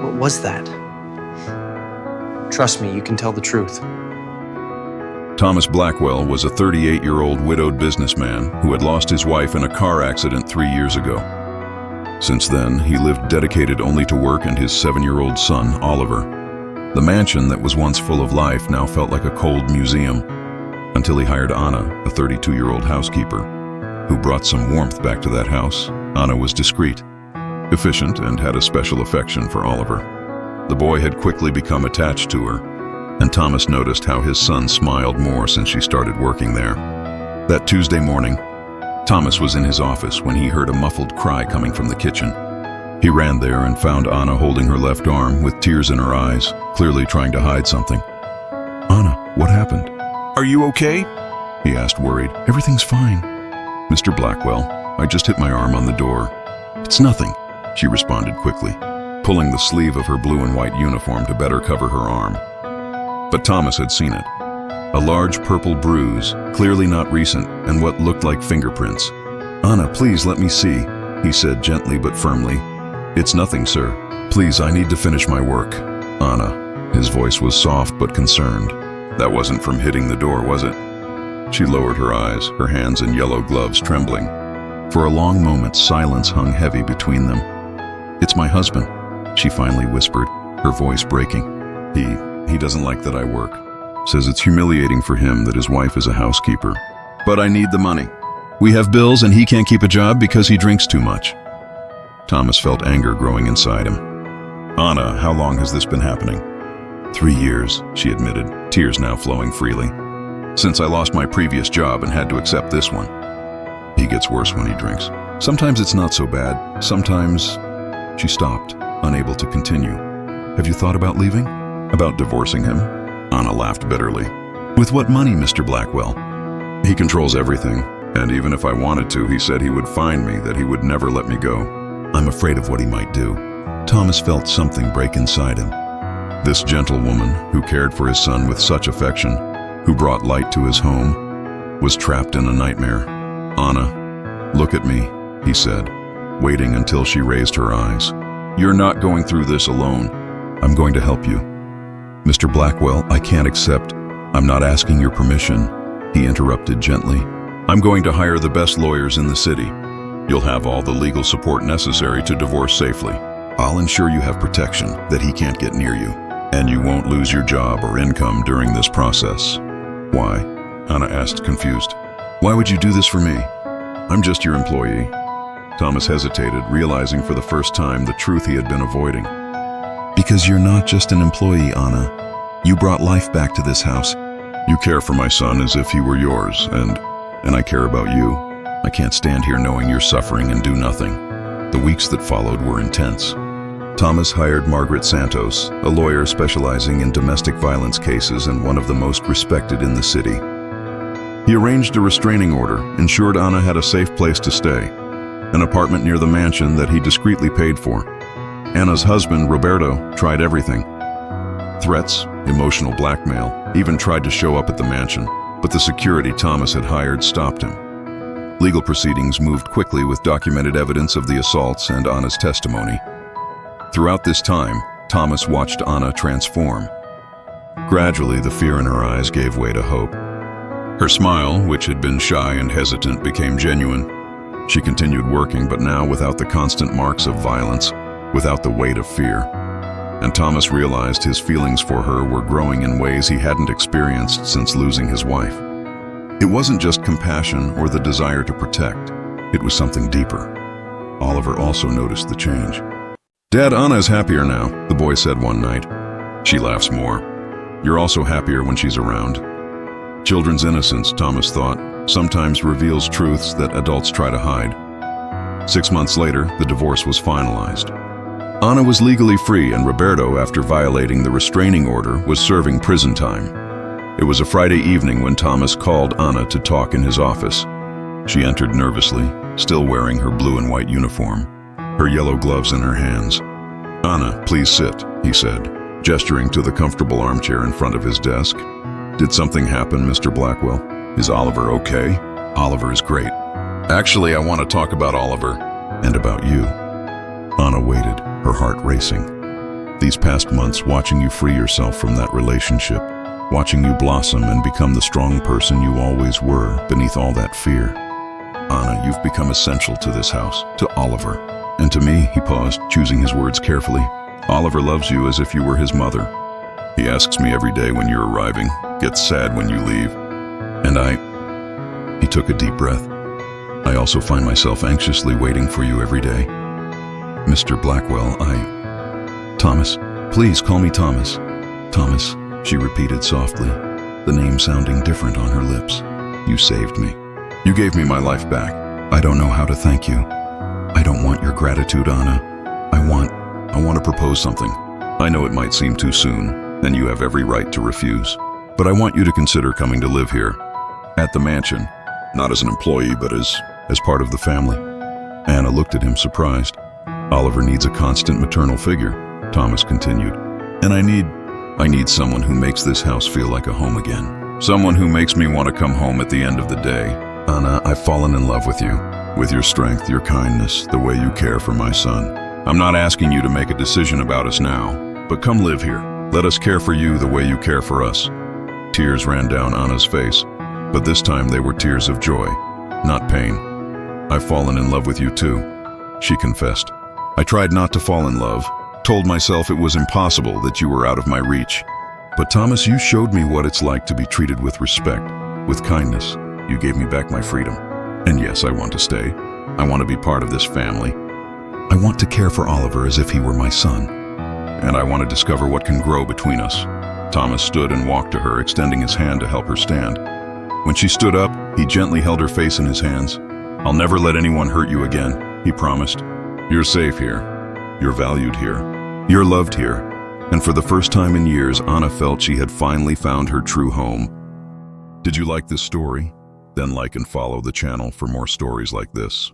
What was that? Trust me, you can tell the truth. Thomas Blackwell was a 38-year-old widowed businessman who had lost his wife in a car accident 3 years ago. Since then, he lived dedicated only to work and his 7-year-old son, Oliver. The mansion that was once full of life now felt like a cold museum, until he hired Anna, a 32-year-old housekeeper, who brought some warmth back to that house. Anna was discreet, efficient, and had a special affection for Oliver. The boy had quickly become attached to her, and Thomas noticed how his son smiled more since she started working there. That Tuesday morning, Thomas was in his office when he heard a muffled cry coming from the kitchen. He ran there and found Anna holding her left arm with tears in her eyes, clearly trying to hide something. "Anna, what happened?" Are you okay? he asked, worried. "Everything's fine, Mr. Blackwell. I just hit my arm on the door." "It's nothing," she responded quickly, pulling the sleeve of her blue and white uniform to better cover her arm. But Thomas had seen it. A large purple bruise, clearly not recent, and what looked like fingerprints. "Anna, please let me see," he said gently but firmly. "It's nothing, sir. Please, I need to finish my work." "Anna," his voice was soft but concerned. "That wasn't from hitting the door, was it?" She lowered her eyes, her hands in yellow gloves trembling. For a long moment, silence hung heavy between them. "It's my husband," she finally whispered, her voice breaking. He doesn't like that I work. Says it's humiliating for him that his wife is a housekeeper. But I need the money. We have bills and he can't keep a job because he drinks too much." Thomas felt anger growing inside him. "Anna, how long has this been happening?" 3 years, she admitted, tears now flowing freely. "Since I lost my previous job and had to accept this one. He gets worse when he drinks. Sometimes it's not so bad. Sometimes..." She stopped, unable to continue. "Have you thought about leaving? About divorcing him?" Anna laughed bitterly. "With what money, Mr. Blackwell?" "He controls everything, and even if I wanted to, he said he would find me, that he would never let me go. I'm afraid of what he might do." Thomas felt something break inside him. This gentle woman, who cared for his son with such affection, who brought light to his home, was trapped in a nightmare. "Anna, look at me," he said, waiting until she raised her eyes. "You're not going through this alone. I'm going to help you." "Mr. Blackwell, I can't accept." "I'm not asking your permission," he interrupted gently. "I'm going to hire the best lawyers in the city. You'll have all the legal support necessary to divorce safely. I'll ensure you have protection, that he can't get near you, and you won't lose your job or income during this process." "Why?" Anna asked, confused. "Why would you do this for me? I'm just your employee." Thomas hesitated, realizing for the first time the truth he had been avoiding. "Because you're not just an employee, Anna. You brought life back to this house. You care for my son as if he were yours, and I care about you. I can't stand here knowing you're suffering and do nothing." The weeks that followed were intense. Thomas hired Margaret Santos, a lawyer specializing in domestic violence cases and one of the most respected in the city. He arranged a restraining order, ensured Anna had a safe place to stay, an apartment near the mansion that he discreetly paid for. Anna's husband, Roberto, tried everything. Threats, emotional blackmail, even tried to show up at the mansion, but the security Thomas had hired stopped him. Legal proceedings moved quickly with documented evidence of the assaults and Anna's testimony. Throughout this time, Thomas watched Anna transform. Gradually, the fear in her eyes gave way to hope. Her smile, which had been shy and hesitant, became genuine. She continued working, but now without the constant marks of violence, without the weight of fear. And Thomas realized his feelings for her were growing in ways he hadn't experienced since losing his wife. It wasn't just compassion or the desire to protect. It was something deeper. Oliver also noticed the change. "Dad, Anna is happier now," the boy said one night. "She laughs more. You're also happier when she's around." Children's innocence, Thomas thought, sometimes reveals truths that adults try to hide. 6 months later, the divorce was finalized. Anna was legally free, and Roberto, after violating the restraining order, was serving prison time. It was a Friday evening when Thomas called Anna to talk in his office. She entered nervously, still wearing her blue and white uniform, her yellow gloves in her hands. "Anna, please sit," he said, gesturing to the comfortable armchair in front of his desk. "Did something happen, Mr. Blackwell? Is Oliver okay?" "Oliver is great. Actually, I want to talk about Oliver and about you." Anna waited, her heart racing. These past months, watching you free yourself from that relationship, watching you blossom and become the strong person you always were beneath all that fear. Anna, you've become essential to this house, to Oliver. And to me, he paused, choosing his words carefully. Oliver loves you as if you were his mother. He asks me every day when you're arriving, gets sad when you leave. And he took a deep breath. I also find myself anxiously waiting for you every day. Mr. Blackwell, Thomas, please call me Thomas. Thomas, she repeated softly, the name sounding different on her lips. You saved me. You gave me my life back. I don't know how to thank you. I don't want your gratitude, Anna. I want to propose something. I know it might seem too soon, and you have every right to refuse. But I want you to consider coming to live here, at the mansion, not as an employee, but as part of the family. Anna looked at him surprised. Oliver needs a constant maternal figure, Thomas continued. And I need someone who makes this house feel like a home again. Someone who makes me want to come home at the end of the day. Anna, I've fallen in love with you, with your strength, your kindness, the way you care for my son. I'm not asking you to make a decision about us now, but come live here. Let us care for you the way you care for us. Tears ran down Anna's face, but this time they were tears of joy, not pain. I've fallen in love with you too, she confessed. I tried not to fall in love, told myself it was impossible, that you were out of my reach. But Thomas, you showed me what it's like to be treated with respect, with kindness. You gave me back my freedom. And yes, I want to stay. I want to be part of this family. I want to care for Oliver as if he were my son. And I want to discover what can grow between us. Thomas stood and walked to her, extending his hand to help her stand. When she stood up, he gently held her face in his hands. I'll never let anyone hurt you again, he promised. You're safe here. You're valued here. You're loved here. And for the first time in years, Anna felt she had finally found her true home. Did you like this story? Then like and follow the channel for more stories like this.